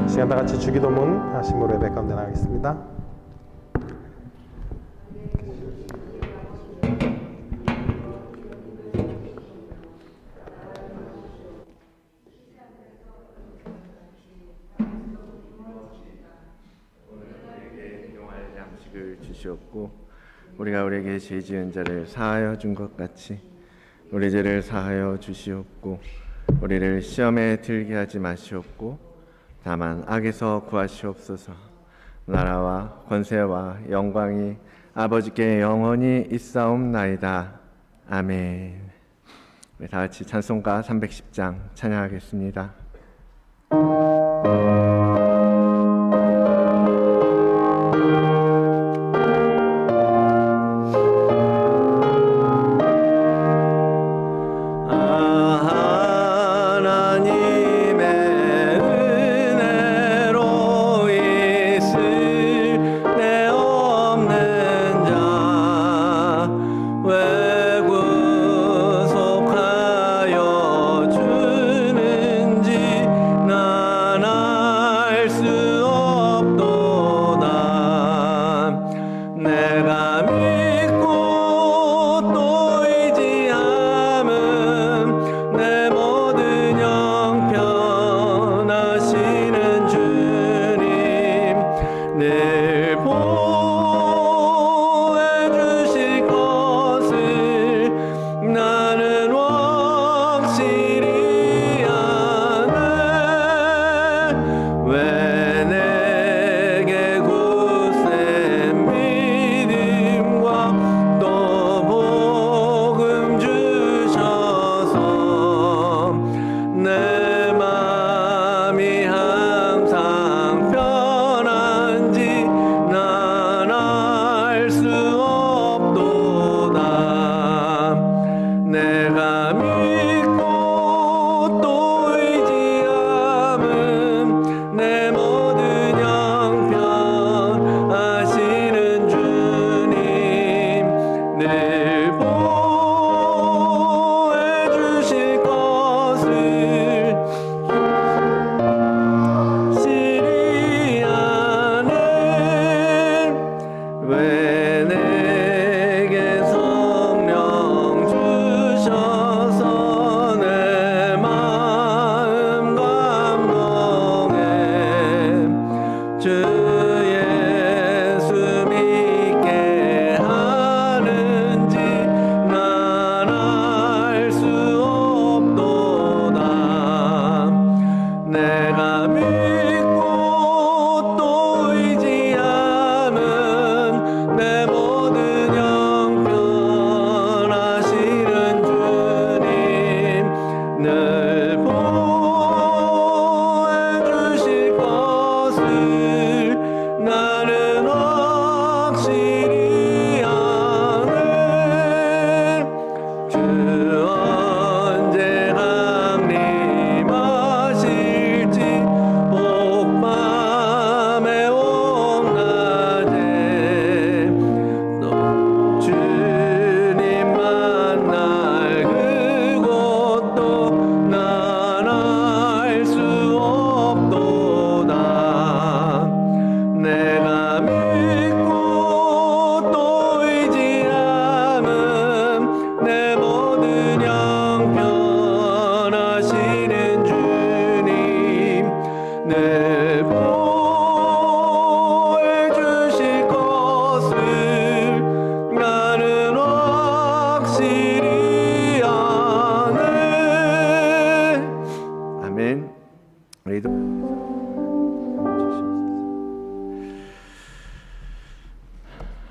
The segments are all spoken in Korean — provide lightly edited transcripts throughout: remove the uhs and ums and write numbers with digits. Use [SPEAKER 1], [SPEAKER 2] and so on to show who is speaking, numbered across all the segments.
[SPEAKER 1] 시간 다 같이 주기도문 하심으로 예배 가운데 나가겠습니다.
[SPEAKER 2] 주시옵고 우리가 우리에게 죄 지은 자를 사하여 준 것 같이 우리 죄를 사하여 주시옵고 우리를 시험에 들게 하지 마시옵고 다만 악에서 구하시옵소서. 나라와 권세와 영광이 아버지께 영원히 있사옵나이다. 아멘. 우리 다 같이 찬송가 310장 찬양하겠습니다.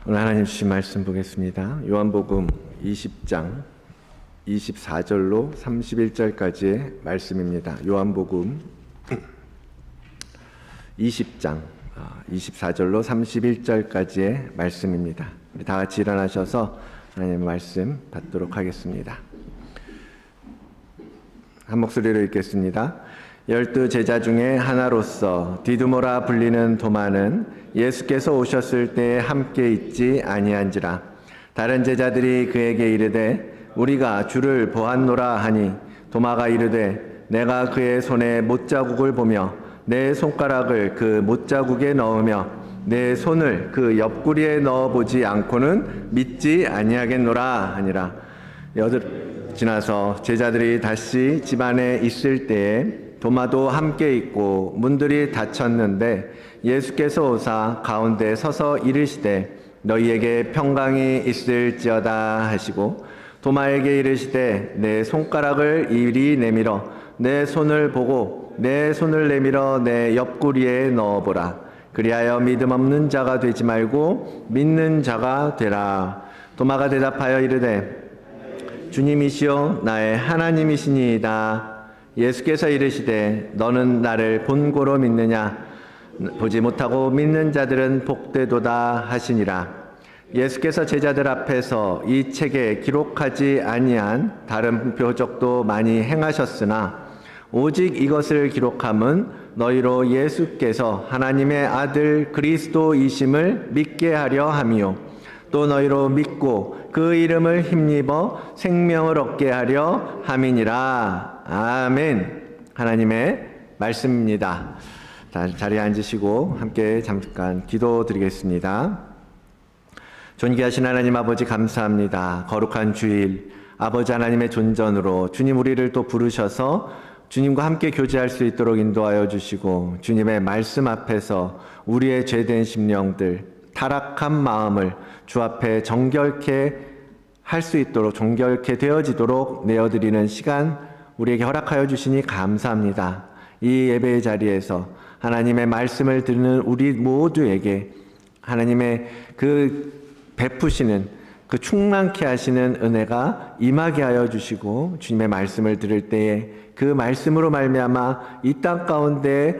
[SPEAKER 2] 오늘 하나님 주신 말씀 보겠습니다. 요한복음 20장 24절로 31절까지의 말씀입니다. 요한복음 20장 24절로 31절까지의 말씀입니다. 우리 다 같이 일어나셔서 하나님의 말씀 받도록 하겠습니다. 한 목소리로 읽겠습니다. 12 제자 중에 하나로서 디두모라 불리는 도마는 예수께서 오셨을 때에 함께 있지 아니한지라. 다른 제자들이 그에게 이르되 우리가 주를 보았노라 하니 도마가 이르되 내가 그의 손에 못자국을 보며 내 손가락을 그 못자국에 넣으며 내 손을 그 옆구리에 넣어보지 않고는 믿지 아니하겠노라 하니라. 여들 지나서 제자들이 다시 집 안에 있을 때에 도마도 함께 있고 문들이 닫혔는데 예수께서 오사 가운데 서서 이르시되 너희에게 평강이 있을지어다 하시고 도마에게 이르시되 내 손가락을 이리 내밀어 내 손을 보고 내 손을 내밀어 내 옆구리에 넣어보라. 그리하여 믿음 없는 자가 되지 말고 믿는 자가 되라. 도마가 대답하여 이르되 주님이시여 나의 하나님이시니이다. 예수께서 이르시되 너는 나를 본고로 믿느냐? 보지 못하고 믿는 자들은 복되도다 하시니라. 예수께서 제자들 앞에서 이 책에 기록하지 아니한 다른 표적도 많이 행하셨으나 오직 이것을 기록함은 너희로 예수께서 하나님의 아들 그리스도이심을 믿게 하려 함이요 또 너희로 믿고 그 이름을 힘입어 생명을 얻게 하려 함이니라. 아멘. 하나님의 말씀입니다. 자리에 앉으시고 함께 잠깐 기도드리겠습니다. 존귀하신 하나님 아버지 감사합니다. 거룩한 주일 아버지 하나님의 존전으로 주님 우리를 또 부르셔서 주님과 함께 교제할 수 있도록 인도하여 주시고 주님의 말씀 앞에서 우리의 죄된 심령들 타락한 마음을 주 앞에 정결케 할 수 있도록 정결케 되어지도록 내어드리는 시간 우리에게 허락하여 주시니 감사합니다. 이 예배의 자리에서 하나님의 말씀을 듣는 우리 모두에게 하나님의 그 베푸시는 그 충만케 하시는 은혜가 임하게 하여 주시고 주님의 말씀을 들을 때에 그 말씀으로 말미암아 이 땅 가운데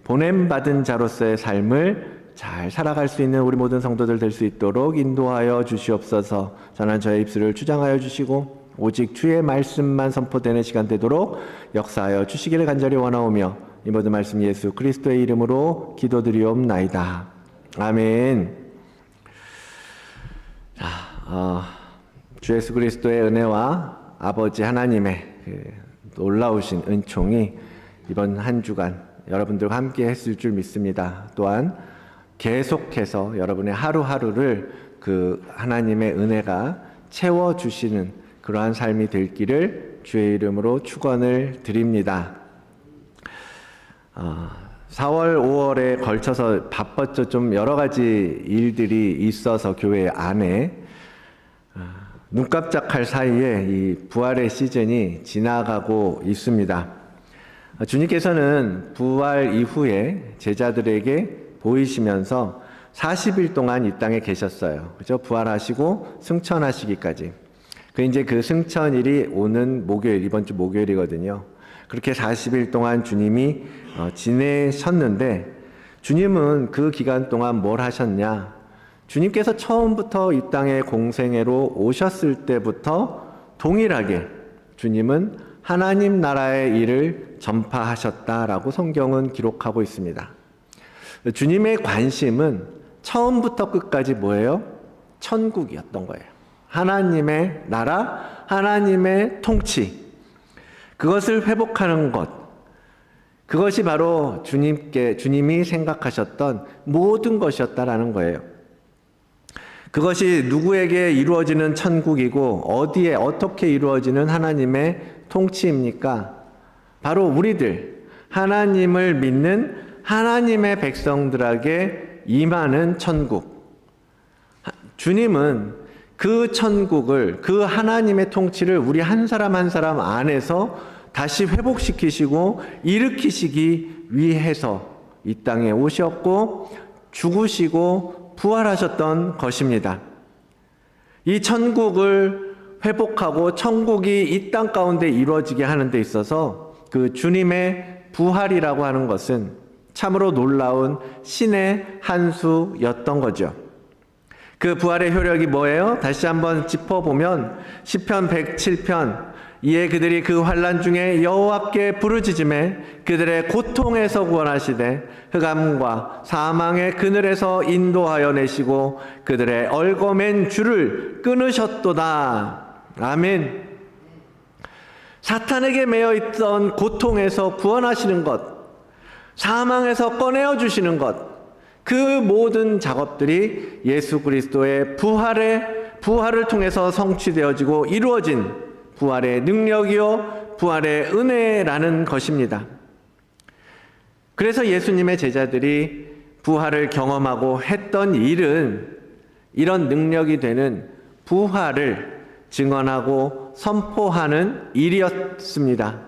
[SPEAKER 2] 보냄받은 자로서의 삶을 잘 살아갈 수 있는 우리 모든 성도들 될 수 있도록 인도하여 주시옵소서. 저는 저의 입술을 주장하여 주시고 오직 주의 말씀만 선포되는 시간 되도록 역사하여 주시기를 간절히 원하오며 이 모든 말씀 예수 그리스도의 이름으로 기도드리옵나이다. 아멘. 주 예수 그리스도의 은혜와 아버지 하나님의 놀라우신 은총이 이번 한 주간 여러분들과 함께 했을 줄 믿습니다. 또한 계속해서 여러분의 하루하루를 그 하나님의 은혜가 채워주시는 그러한 삶이 될 길을 주의 이름으로 축원을 드립니다. 4월, 5월에 걸쳐서 바빴죠. 좀 여러 가지 일들이 있어서 교회 안에 눈 깜짝할 사이에 이 부활의 시즌이 지나가고 있습니다. 주님께서는 부활 이후에 제자들에게 보이시면서 40일 동안 이 땅에 계셨어요. 그죠? 부활하시고 승천하시기까지. 이제 그 승천일이 오는 목요일, 이번 주 목요일이거든요. 그렇게 40일 동안 주님이 지내셨는데 주님은 그 기간 동안 뭘 하셨냐? 주님께서 처음부터 이 땅에 공생애로 오셨을 때부터 동일하게 주님은 하나님 나라의 일을 전파하셨다라고 성경은 기록하고 있습니다. 주님의 관심은 처음부터 끝까지 뭐예요? 천국이었던 거예요. 하나님의 나라, 하나님의 통치, 그것을 회복하는 것, 그것이 바로 주님이 생각하셨던 모든 것이었다라는 거예요. 그것이 누구에게 이루어지는 천국이고 어디에 어떻게 이루어지는 하나님의 통치입니까? 바로 우리들, 하나님을 믿는 하나님의 백성들에게 임하는 천국. 주님은 그 천국을, 그 하나님의 통치를 우리 한 사람 한 사람 안에서 다시 회복시키시고 일으키시기 위해서 이 땅에 오셨고 죽으시고 부활하셨던 것입니다. 이 천국을 회복하고 천국이 이 땅 가운데 이루어지게 하는 데 있어서 그 주님의 부활이라고 하는 것은 참으로 놀라운 신의 한 수였던 거죠. 그 부활의 효력이 뭐예요? 다시 한번 짚어보면 시편 107편 이에 그들이 그 환난 중에 여호와께 부르짖음에 그들의 고통에서 구원하시되 흑암과 사망의 그늘에서 인도하여 내시고 그들의 얽어맨 줄을 끊으셨도다. 아멘. 사탄에게 매여 있던 고통에서 구원하시는 것, 사망에서 꺼내어 주시는 것, 그 모든 작업들이 예수 그리스도의 부활을 통해서 성취되어지고 이루어진 부활의 능력이요 부활의 은혜라는 것입니다. 그래서 예수님의 제자들이 부활을 경험하고 했던 일은 이런 능력이 되는 부활을 증언하고 선포하는 일이었습니다.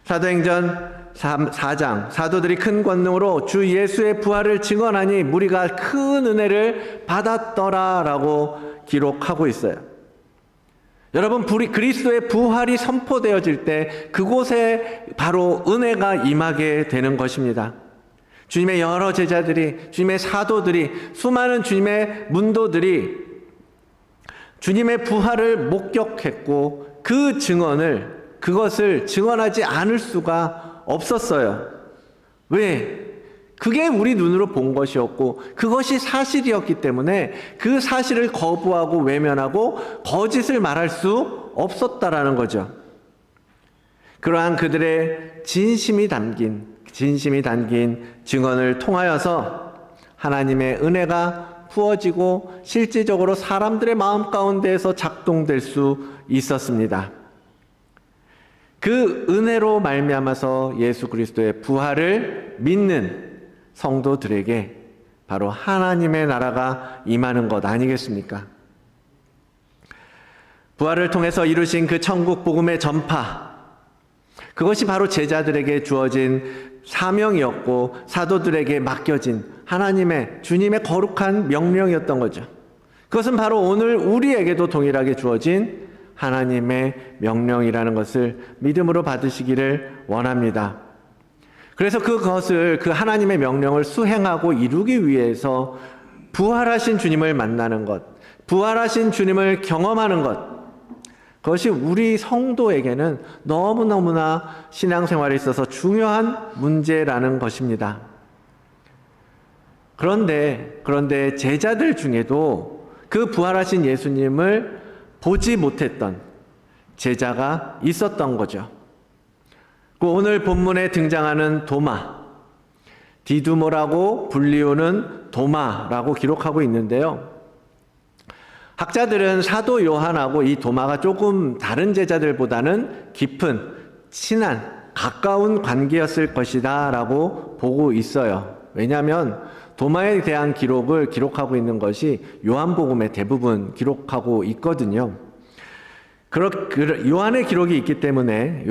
[SPEAKER 2] 사도행전 4장, 사도들이 큰 권능으로 주 예수의 부활을 증언하니 무리가 큰 은혜를 받았더라라고 기록하고 있어요. 여러분, 그리스도의 부활이 선포되어질 때 그곳에 바로 은혜가 임하게 되는 것입니다. 주님의 여러 제자들이, 주님의 사도들이, 수많은 주님의 문도들이 주님의 부활을 목격했고 그것을 증언하지 않을 수가 없었어요. 왜? 그게 우리 눈으로 본 것이었고 그것이 사실이었기 때문에 그 사실을 거부하고 외면하고 거짓을 말할 수 없었다라는 거죠. 그러한 그들의 진심이 담긴 증언을 통하여서 하나님의 은혜가 부어지고 실질적으로 사람들의 마음 가운데에서 작동될 수 있었습니다. 그 은혜로 말미암아서 예수 그리스도의 부활을 믿는 성도들에게 바로 하나님의 나라가 임하는 것 아니겠습니까? 부활을 통해서 이루신 그 천국 복음의 전파, 그것이 바로 제자들에게 주어진 사명이었고 사도들에게 맡겨진 주님의 거룩한 명령이었던 거죠. 그것은 바로 오늘 우리에게도 동일하게 주어진 하나님의 명령이라는 것을 믿음으로 받으시기를 원합니다. 그래서 그 하나님의 명령을 수행하고 이루기 위해서 부활하신 주님을 만나는 것, 부활하신 주님을 경험하는 것, 그것이 우리 성도에게는 너무너무나 신앙생활에 있어서 중요한 문제라는 것입니다. 그런데 제자들 중에도 그 부활하신 예수님을 보지 못했던 제자가 있었던 거죠. 오늘 본문에 등장하는 도마, 디두모라고 불리우는 도마라고 기록하고 있는데요. 학자들은 사도 요한하고 이 도마가 조금 다른 제자들보다는 깊은, 친한, 가까운 관계였을 것이다 라고 보고 있어요. 왜냐하면 도마에 대한 기록을 기록하고 있는 것이 요한복음에 대부분 기록하고 있거든요. 요한의 기록이 있기 때문에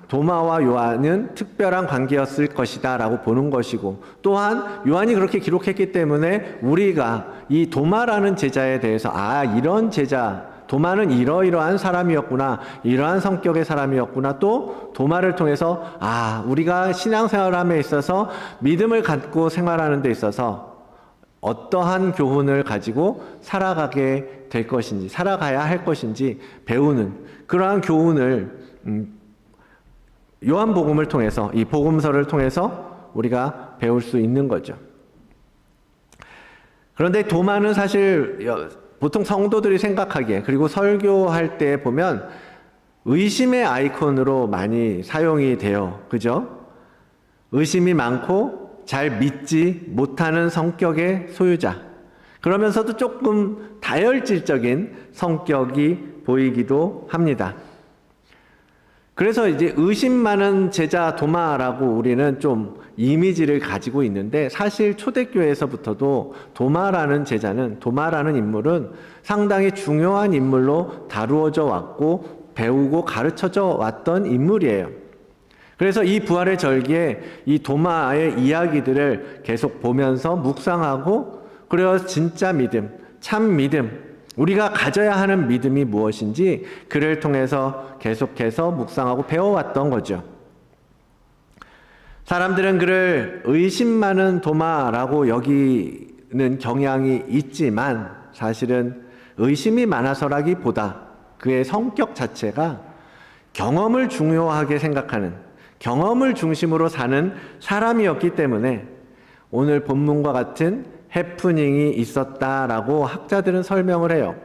[SPEAKER 2] 도마와 요한은 특별한 관계였을 것이다 라고 보는 것이고, 또한 요한이 그렇게 기록했기 때문에 우리가 이 도마라는 제자에 대해서 이런 제자, 도마는 이러이러한 사람이었구나, 이러한 성격의 사람이었구나, 또 도마를 통해서 우리가 신앙생활함에 있어서 믿음을 갖고 생활하는 데 있어서 어떠한 교훈을 가지고 살아가게 될 것인지, 살아가야 할 것인지 배우는 그러한 교훈을 요한복음을 통해서, 이 복음서를 통해서 우리가 배울 수 있는 거죠. 그런데 도마는 사실 보통 성도들이 생각하기에, 그리고 설교할 때 보면 의심의 아이콘으로 많이 사용이 돼요. 그죠? 의심이 많고 잘 믿지 못하는 성격의 소유자. 그러면서도 조금 다혈질적인 성격이 보이기도 합니다. 그래서 이제 의심 많은 제자 도마라고 우리는 좀 이미지를 가지고 있는데, 사실 초대교회에서부터도 도마라는 인물은 상당히 중요한 인물로 다루어져 왔고 배우고 가르쳐져 왔던 인물이에요. 그래서 이 부활의 절기에 이 도마의 이야기들을 계속 보면서 묵상하고, 그래서 진짜 믿음, 참 믿음, 우리가 가져야 하는 믿음이 무엇인지 그를 통해서 계속해서 묵상하고 배워왔던 거죠. 사람들은 그를 의심 많은 도마라고 여기는 경향이 있지만, 사실은 의심이 많아서라기보다 그의 성격 자체가 경험을 중요하게 생각하는, 경험을 중심으로 사는 사람이었기 때문에 오늘 본문과 같은 해프닝이 있었다라고 학자들은 설명을 해요.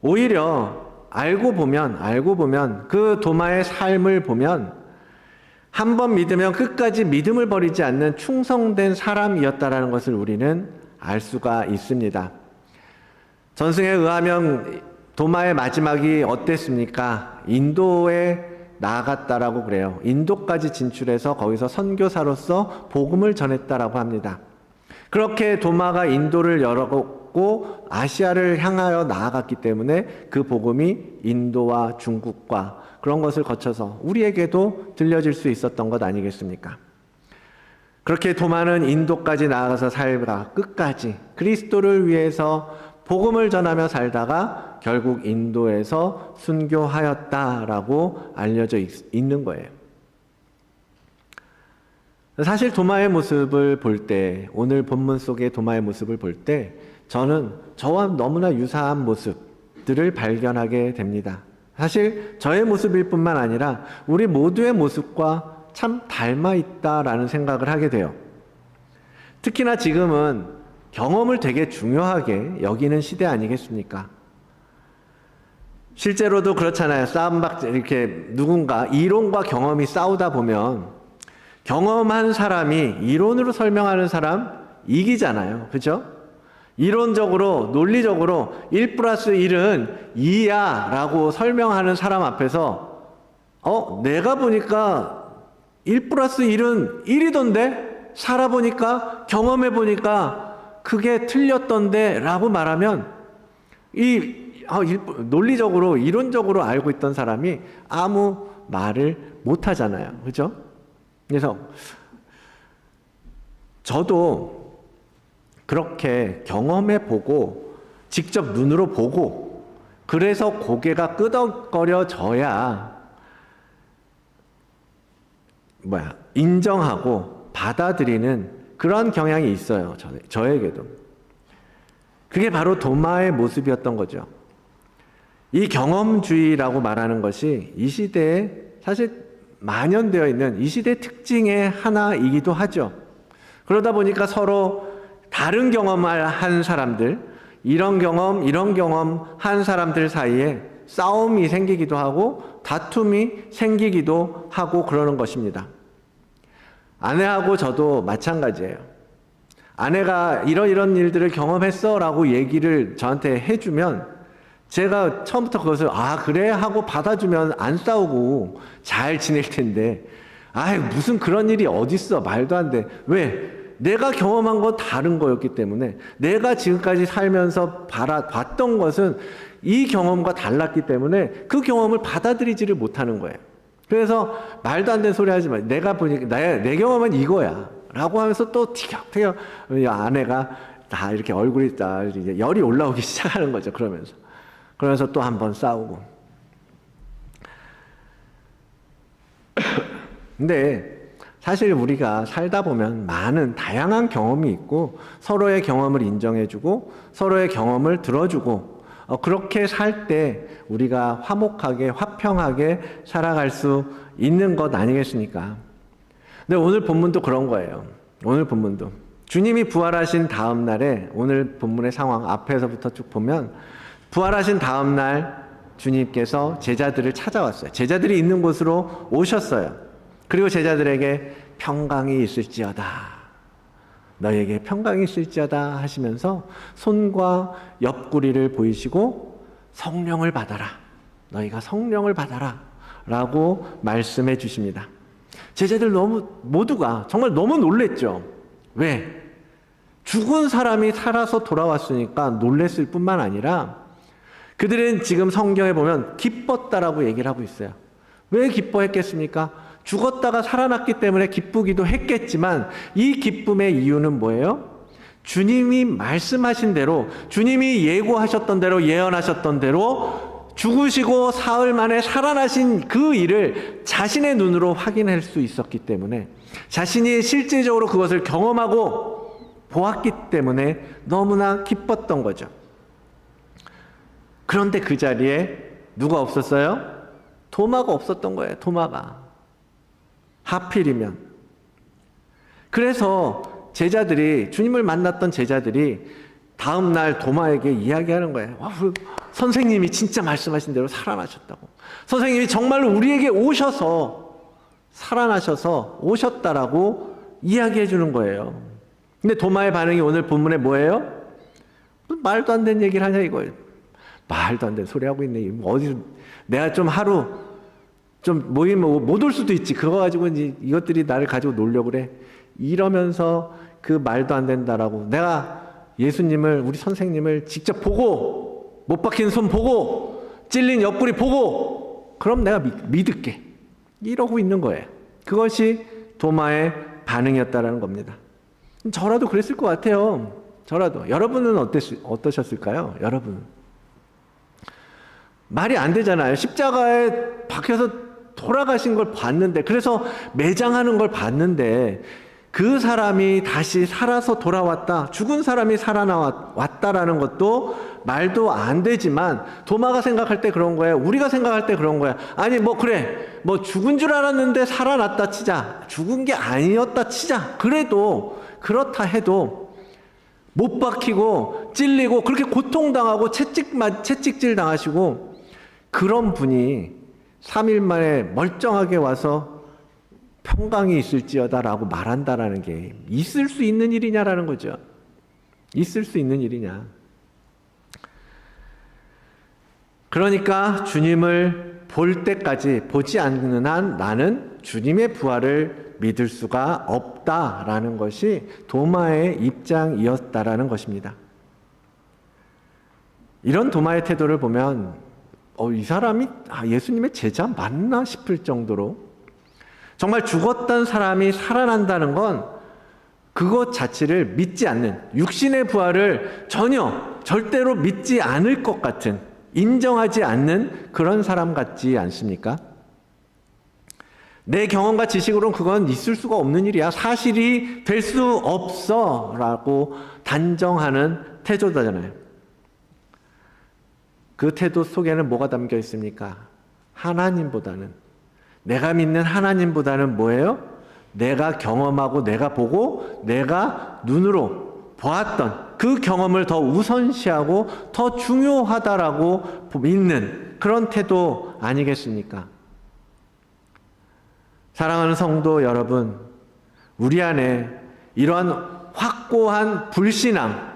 [SPEAKER 2] 오히려 알고 보면 그 도마의 삶을 보면 한 번 믿으면 끝까지 믿음을 버리지 않는 충성된 사람이었다라는 것을 우리는 알 수가 있습니다. 전승에 의하면 도마의 마지막이 어땠습니까? 인도에 나아갔다라고 그래요. 인도까지 진출해서 거기서 선교사로서 복음을 전했다라고 합니다. 그렇게 도마가 인도를 열었고 아시아를 향하여 나아갔기 때문에 그 복음이 인도와 중국과 그런 것을 거쳐서 우리에게도 들려질 수 있었던 것 아니겠습니까? 그렇게 도마는 인도까지 나아가서 살다가 끝까지 그리스도를 위해서 복음을 전하며 살다가 결국 인도에서 순교하였다라고 알려져 있는 거예요. 사실 도마의 모습을 볼 때, 오늘 본문 속의 도마의 모습을 볼 때 저는 저와 너무나 유사한 모습들을 발견하게 됩니다. 사실 저의 모습일 뿐만 아니라 우리 모두의 모습과 참 닮아 있다라는 생각을 하게 돼요. 특히나 지금은 경험을 되게 중요하게 여기는 시대 아니겠습니까? 실제로도 그렇잖아요. 이렇게 누군가 이론과 경험이 싸우다 보면 경험한 사람이 이론으로 설명하는 사람 이기잖아요. 그죠? 이론적으로, 논리적으로 1 플러스 1은 2야 라고 설명하는 사람 앞에서 내가 보니까 1 플러스 1은 1이던데? 살아보니까, 경험해보니까 그게 틀렸던데 라고 말하면 논리적으로, 이론적으로 알고 있던 사람이 아무 말을 못 하잖아요. 그죠? 그래서 저도 그렇게 경험해보고 직접 눈으로 보고 그래서 고개가 끄덕거려져야 인정하고 받아들이는 그런 경향이 있어요. 저에게도. 그게 바로 도마의 모습이었던 거죠. 이 경험주의라고 말하는 것이 이 시대에 사실 만연되어 있는 이 시대의 특징의 하나이기도 하죠. 그러다 보니까 서로 다른 경험을 한 사람들, 이런 경험 한 사람들 사이에 싸움이 생기기도 하고 다툼이 생기기도 하고 그러는 것입니다. 아내하고 저도 마찬가지예요. 아내가 이런 일들을 경험했어 라고 얘기를 저한테 해주면 제가 처음부터 그것을 그래 하고 받아주면 안 싸우고 잘 지낼 텐데 무슨 그런 일이 어딨어, 말도 안 돼. 왜? 내가 경험한 건 다른 거였기 때문에, 내가 지금까지 살면서 봤던 것은 이 경험과 달랐기 때문에 그 경험을 받아들이지를 못하는 거예요. 그래서 말도 안 되는 소리 하지 마. 내가 보니까 내 경험은 이거야 라고 하면서 또 티격태격 아내가 다 이렇게 얼굴이 다 이제 열이 올라오기 시작하는 거죠. 그러면서 또 한 번 싸우고. 근데 사실 우리가 살다 보면 많은 다양한 경험이 있고 서로의 경험을 인정해주고 서로의 경험을 들어주고 그렇게 살 때 우리가 화목하게 화평하게 살아갈 수 있는 것 아니겠습니까? 근데 오늘 본문도 그런 거예요. 오늘 본문도 주님이 부활하신 다음 날에 오늘 본문의 상황 앞에서부터 쭉 보면 부활하신 다음 날 주님께서 제자들을 찾아왔어요. 제자들이 있는 곳으로 오셨어요. 그리고 제자들에게 평강이 있을지어다. 너에게 평강이 있을지어다 하시면서 손과 옆구리를 보이시고 성령을 받아라. 너희가 성령을 받아라. 라고 말씀해 주십니다. 제자들 모두가 정말 너무 놀랬죠. 왜? 죽은 사람이 살아서 돌아왔으니까 놀랬을 뿐만 아니라 그들은 지금 성경에 보면 기뻤다라고 얘기를 하고 있어요. 왜 기뻐했겠습니까? 죽었다가 살아났기 때문에 기쁘기도 했겠지만 이 기쁨의 이유는 뭐예요? 주님이 말씀하신 대로, 주님이 예고하셨던 대로, 예언하셨던 대로 죽으시고 사흘 만에 살아나신 그 일을 자신의 눈으로 확인할 수 있었기 때문에, 자신이 실질적으로 그것을 경험하고 보았기 때문에 너무나 기뻤던 거죠. 그런데 그 자리에 누가 없었어요? 도마가 없었던 거예요. 도마가. 하필이면. 그래서 제자들이, 주님을 만났던 제자들이 다음 날 도마에게 이야기하는 거예요. 선생님이 진짜 말씀하신 대로 살아나셨다고. 선생님이 정말로 우리에게 오셔서 살아나셔서 오셨다라고 이야기해 주는 거예요. 근데 도마의 반응이 오늘 본문에 뭐예요? 말도 안 되는 얘기를 하냐 이거예요. 말도 안 되는 소리 하고 있네. 어디 내가 좀 하루 좀 모이면 못 올 수도 있지. 그거 가지고 이것들이 나를 가지고 놀려고 그래. 이러면서 그 말도 안 된다라고 내가 예수님을 우리 선생님을 직접 보고 못 박힌 손 보고 찔린 옆구리 보고 그럼 내가 믿을게. 이러고 있는 거예요. 그것이 도마의 반응이었다라는 겁니다. 저라도 그랬을 것 같아요. 저라도. 여러분은 어떠셨을까요? 여러분. 말이 안 되잖아요. 십자가에 박혀서 돌아가신 걸 봤는데, 그래서 매장하는 걸 봤는데, 그 사람이 다시 살아서 돌아왔다. 죽은 사람이 살아나왔다라는 것도 말도 안 되지만, 도마가 생각할 때 그런 거예요. 우리가 생각할 때 그런 거야. 아니, 그래. 죽은 줄 알았는데 살아났다 치자. 죽은 게 아니었다 치자. 그래도, 그렇다 해도, 못 박히고, 찔리고, 그렇게 고통당하고, 채찍질 당하시고, 그런 분이 3일 만에 멀쩡하게 와서 평강이 있을지어다라고 말한다라는 게 있을 수 있는 일이냐라는 거죠. 있을 수 있는 일이냐. 그러니까 주님을 볼 때까지 보지 않는 한 나는 주님의 부활을 믿을 수가 없다라는 것이 도마의 입장이었다라는 것입니다. 이런 도마의 태도를 보면 이 사람이 예수님의 제자 맞나 싶을 정도로 정말 죽었던 사람이 살아난다는 건 그것 자체를 믿지 않는, 육신의 부활을 절대로 믿지 않을 것 같은, 인정하지 않는 그런 사람 같지 않습니까? 내 경험과 지식으로는 그건 있을 수가 없는 일이야. 사실이 될 수 없어 라고 단정하는 태도잖아요. 그 태도 속에는 뭐가 담겨 있습니까? 하나님보다는, 내가 믿는 하나님보다는 뭐예요? 내가 경험하고 내가 보고 내가 눈으로 보았던 그 경험을 더 우선시하고 더 중요하다라고 믿는 그런 태도 아니겠습니까? 사랑하는 성도 여러분, 우리 안에 이러한 확고한 불신앙,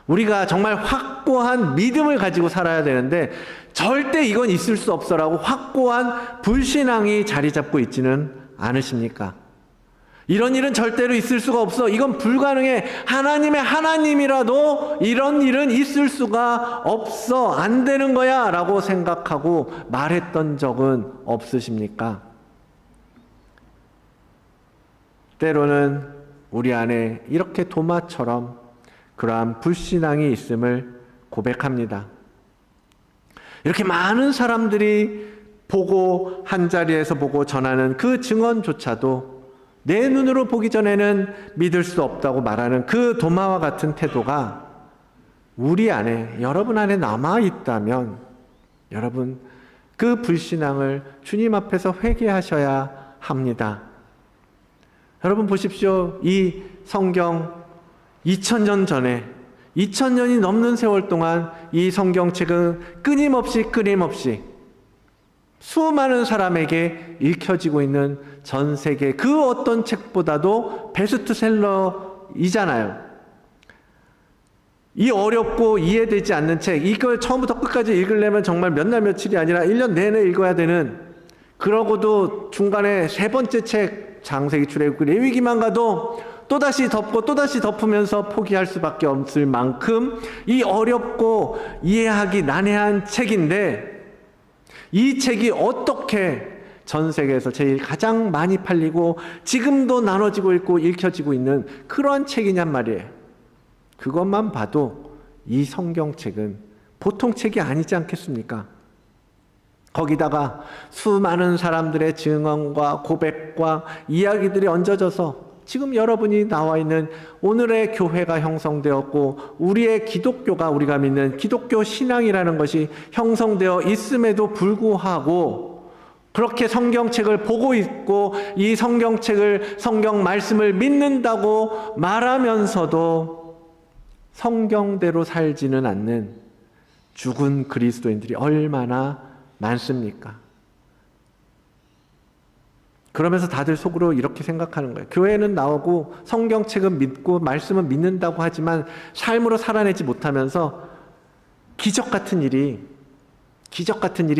[SPEAKER 2] 우리가 정말 확고한 믿음을 가지고 살아야 되는데 절대 이건 있을 수 없어라고 확고한 불신앙이 자리 잡고 있지는 않으십니까? 이런 일은 절대로 있을 수가 없어. 이건 불가능해. 하나님의 하나님이라도 이런 일은 있을 수가 없어. 안 되는 거야 라고 생각하고 말했던 적은 없으십니까? 때로는 우리 안에 이렇게 도마처럼 그러한 불신앙이 있음을 고백합니다. 이렇게 많은 사람들이 보고 한자리에서 보고 전하는 그 증언조차도 내 눈으로 보기 전에는 믿을 수 없다고 말하는 그 도마와 같은 태도가 우리 안에, 여러분 안에 남아있다면 여러분 그 불신앙을 주님 앞에서 회개하셔야 합니다. 여러분 보십시오. 이 성경 2000년 전에 2000년이 넘는 세월 동안 이 성경책은 끊임없이 수많은 사람에게 읽혀지고 있는 전 세계 그 어떤 책보다도 베스트셀러이잖아요. 이 어렵고 이해되지 않는 책, 이걸 처음부터 끝까지 읽으려면 정말 몇 날 며칠이 아니라 1년 내내 읽어야 되는, 그러고도 중간에 세 번째 책 창세기 출애굽기 레위기만 가도 또다시 덮고 또다시 덮으면서 포기할 수밖에 없을 만큼 이 어렵고 이해하기 난해한 책인데, 이 책이 어떻게 전 세계에서 제일 가장 많이 팔리고 지금도 나눠지고 있고 읽혀지고 있는 그러한 책이냔 말이에요. 그것만 봐도 이 성경책은 보통 책이 아니지 않겠습니까? 거기다가 수많은 사람들의 증언과 고백과 이야기들이 얹어져서 지금 여러분이 나와 있는 오늘의 교회가 형성되었고 우리의 기독교가, 우리가 믿는 기독교 신앙이라는 것이 형성되어 있음에도 불구하고 그렇게 성경책을 보고 있고 이 성경책을, 성경 말씀을 믿는다고 말하면서도 성경대로 살지는 않는 죽은 그리스도인들이 얼마나 많습니까? 그러면서 다들 속으로 이렇게 생각하는 거예요. 교회는 나오고 성경책은 믿고 말씀은 믿는다고 하지만 삶으로 살아내지 못하면서 기적 같은 일이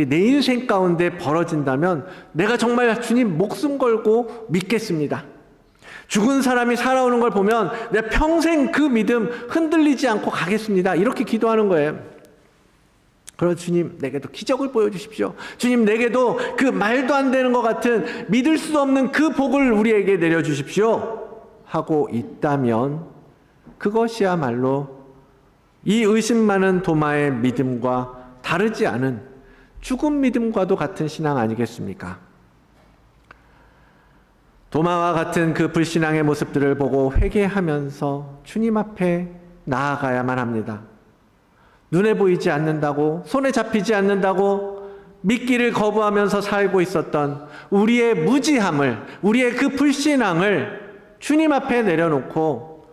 [SPEAKER 2] 내 인생 가운데 벌어진다면 내가 정말 주님 목숨 걸고 믿겠습니다. 죽은 사람이 살아오는 걸 보면 내가 평생 그 믿음 흔들리지 않고 가겠습니다. 이렇게 기도하는 거예요. 그럼 주님 내게도 기적을 보여주십시오. 주님 내게도 그 말도 안 되는 것 같은 믿을 수 없는 그 복을 우리에게 내려주십시오 하고 있다면 그것이야말로 이 의심 많은 도마의 믿음과 다르지 않은 죽은 믿음과도 같은 신앙 아니겠습니까? 도마와 같은 그 불신앙의 모습들을 보고 회개하면서 주님 앞에 나아가야만 합니다. 눈에 보이지 않는다고, 손에 잡히지 않는다고 믿기를 거부하면서 살고 있었던 우리의 무지함을, 우리의 그 불신앙을 주님 앞에 내려놓고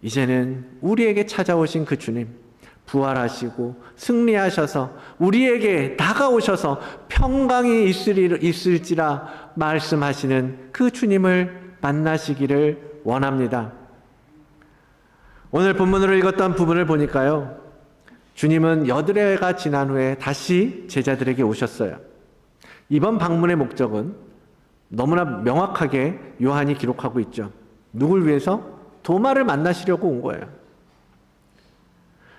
[SPEAKER 2] 이제는 우리에게 찾아오신 그 주님, 부활하시고 승리하셔서 우리에게 다가오셔서 평강이 있을지라 말씀하시는 그 주님을 만나시기를 원합니다. 오늘 본문으로 읽었던 부분을 보니까요, 주님은 8회가 지난 후에 다시 제자들에게 오셨어요. 이번 방문의 목적은 너무나 명확하게 요한이 기록하고 있죠. 누굴 위해서? 도마를 만나시려고 온 거예요.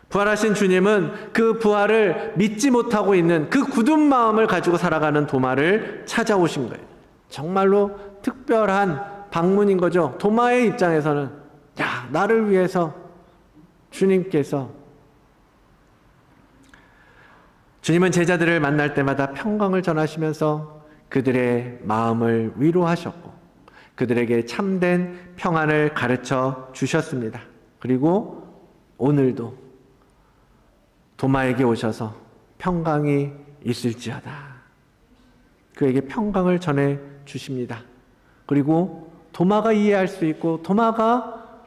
[SPEAKER 2] 부활하신 주님은 그 부활을 믿지 못하고 있는 그 굳은 마음을 가지고 살아가는 도마를 찾아오신 거예요. 정말로 특별한 방문인 거죠. 도마의 입장에서는 야, 나를 위해서 주님은 제자들을 만날 때마다 평강을 전하시면서 그들의 마음을 위로하셨고 그들에게 참된 평안을 가르쳐 주셨습니다. 그리고 오늘도 도마에게 오셔서 평강이 있을지어다. 그에게 평강을 전해 주십니다. 그리고 도마가 이해할 수 있고 도마가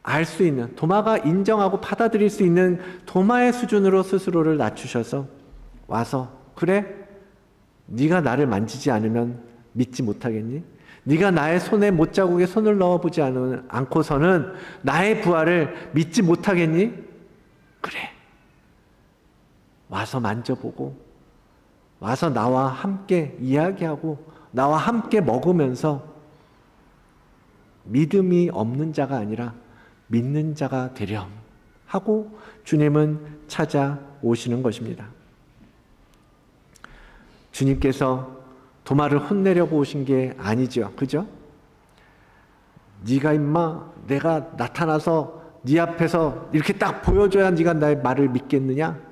[SPEAKER 2] 알 수 있는, 도마가 인정하고 받아들일 수 있는 도마의 수준으로 스스로를 낮추셔서 와서 그래? 네가 나를 만지지 않으면 믿지 못하겠니? 네가 나의 손에 못자국에 손을 넣어보지 않고서는 나의 부활을 믿지 못하겠니? 그래. 와서 만져보고 와서 나와 함께 이야기하고 나와 함께 먹으면서 믿음이 없는 자가 아니라 믿는 자가 되렴 하고 주님은 찾아오시는 것입니다. 주님께서 도마를 혼내려고 오신 게 아니죠. 그죠? 네가 임마 내가 나타나서 네 앞에서 이렇게 딱 보여줘야 네가 나의 말을 믿겠느냐?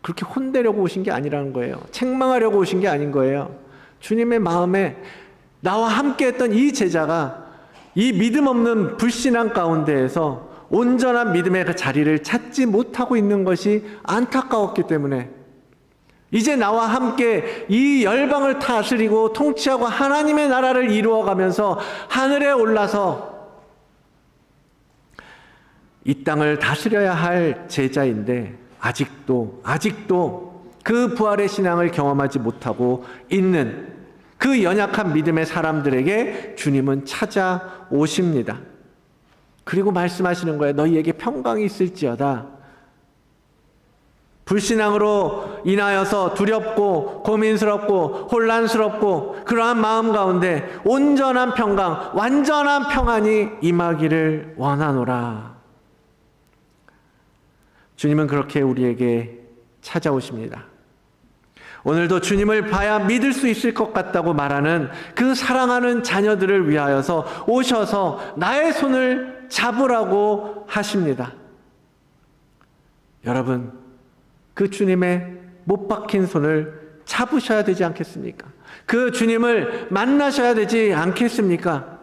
[SPEAKER 2] 그렇게 혼내려고 오신 게 아니라는 거예요. 책망하려고 오신 게 아닌 거예요. 주님의 마음에 나와 함께 했던 이 제자가 이 믿음 없는 불신앙 가운데에서 온전한 믿음의 그 자리를 찾지 못하고 있는 것이 안타까웠기 때문에 이제 나와 함께 이 열방을 다스리고 통치하고 하나님의 나라를 이루어가면서 하늘에 올라서 이 땅을 다스려야 할 제자인데 아직도 그 부활의 신앙을 경험하지 못하고 있는 그 연약한 믿음의 사람들에게 주님은 찾아오십니다. 그리고 말씀하시는 거예요. 너희에게 평강이 있을지어다. 불신앙으로 인하여서 두렵고 고민스럽고 혼란스럽고 그러한 마음 가운데 온전한 평강, 완전한 평안이 임하기를 원하노라. 주님은 그렇게 우리에게 찾아오십니다. 오늘도 주님을 봐야 믿을 수 있을 것 같다고 말하는 그 사랑하는 자녀들을 위하여서 오셔서 나의 손을 잡으라고 하십니다. 여러분, 그 주님의 못 박힌 손을 잡으셔야 되지 않겠습니까? 그 주님을 만나셔야 되지 않겠습니까?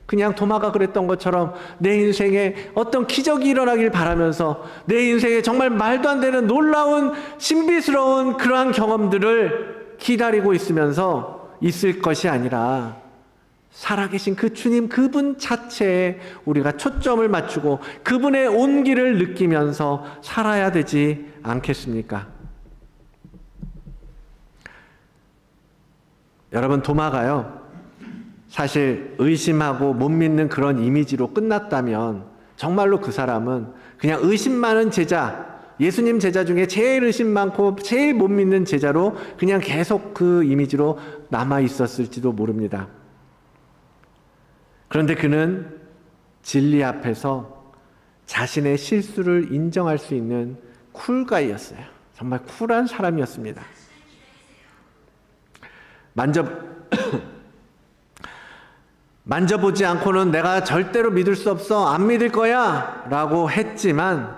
[SPEAKER 2] 그냥 도마가 그랬던 것처럼 내 인생에 어떤 기적이 일어나길 바라면서 내 인생에 정말 말도 안 되는 놀라운 신비스러운 그러한 경험들을 기다리고 있을 것이 아니라 살아계신 그 주님 그분 자체에 우리가 초점을 맞추고 그분의 온기를 느끼면서 살아야 되지 않겠습니까? 여러분, 도마가요, 사실 의심하고 못 믿는 그런 이미지로 끝났다면 정말로 그 사람은 그냥 의심 많은 제자, 예수님 제자 중에 제일 의심 많고 제일 못 믿는 제자로 그냥 계속 그 이미지로 남아 있었을지도 모릅니다. 그런데 그는 진리 앞에서 자신의 실수를 인정할 수 있는 쿨가이였어요. 정말 쿨한 사람이었습니다. 만져보지 않고는 내가 절대로 믿을 수 없어, 안 믿을 거야 라고 했지만,